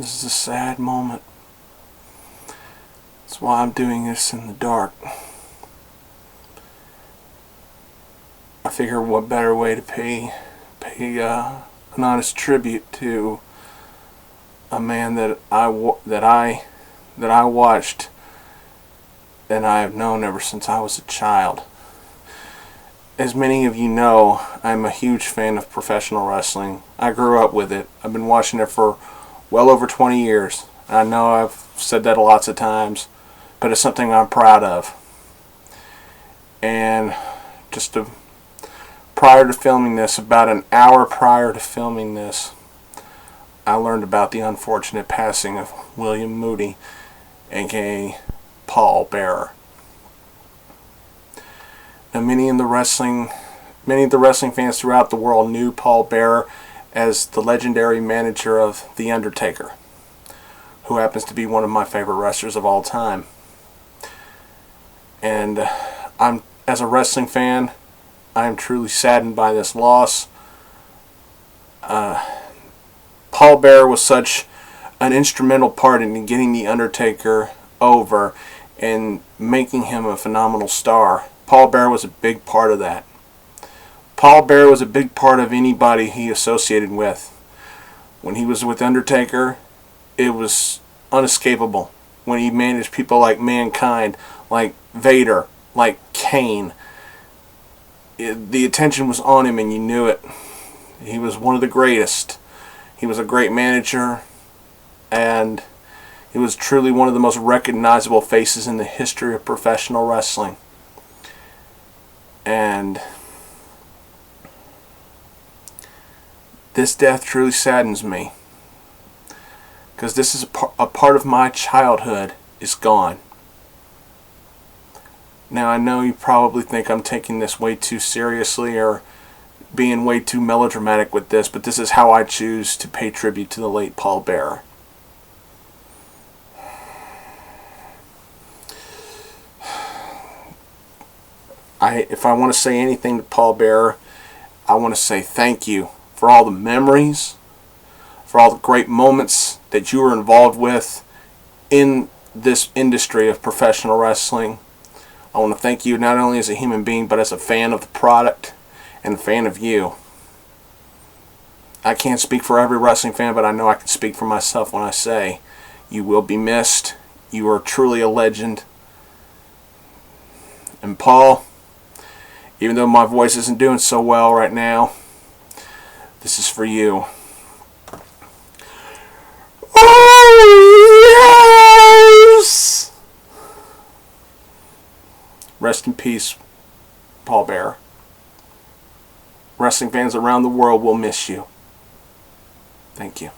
This is a sad moment. That's why I'm doing this in the dark. I figure what better way to pay an honest tribute to a man that I watched and I have known ever since I was a child. As many of you know, I'm a huge fan of professional wrestling. I grew up with it. I've been watching it for well over 20 years. I know I've said that lots of times, but it's something I'm proud of. And prior to filming this, about an hour prior to filming this, I learned about the unfortunate passing of William Moody, aka Paul Bearer. Now, many of the wrestling fans throughout the world knew Paul Bearer as the legendary manager of The Undertaker, who happens to be one of my favorite wrestlers of all time. And as a wrestling fan, I am truly saddened by this loss. Paul Bearer was such an instrumental part in getting The Undertaker over and making him a phenomenal star. Paul Bearer was a big part of that. Paul Bearer was a big part of anybody he associated with. When he was with Undertaker, it was unescapable. When he managed people like Mankind, like Vader, like Kane, the attention was on him and you knew it. He was one of the greatest. He was a great manager, and he was truly one of the most recognizable faces in the history of professional wrestling. And this death truly saddens me, because this is a part of my childhood is gone. Now, I know you probably think I'm taking this way too seriously or being way too melodramatic with this, but this is how I choose to pay tribute to the late Paul Bearer. If I want to say anything to Paul Bearer, I want to say thank you for all the memories, for all the great moments that you were involved with in this industry of professional wrestling. I want to thank you not only as a human being, but as a fan of the product and a fan of you. I can't speak for every wrestling fan, but I know I can speak for myself when I say you will be missed. You are truly a legend. And Paul, even though my voice isn't doing so well right now, this is for you. Oh, yes! Rest in peace, Paul Bearer. Wrestling fans around the world will miss you. Thank you.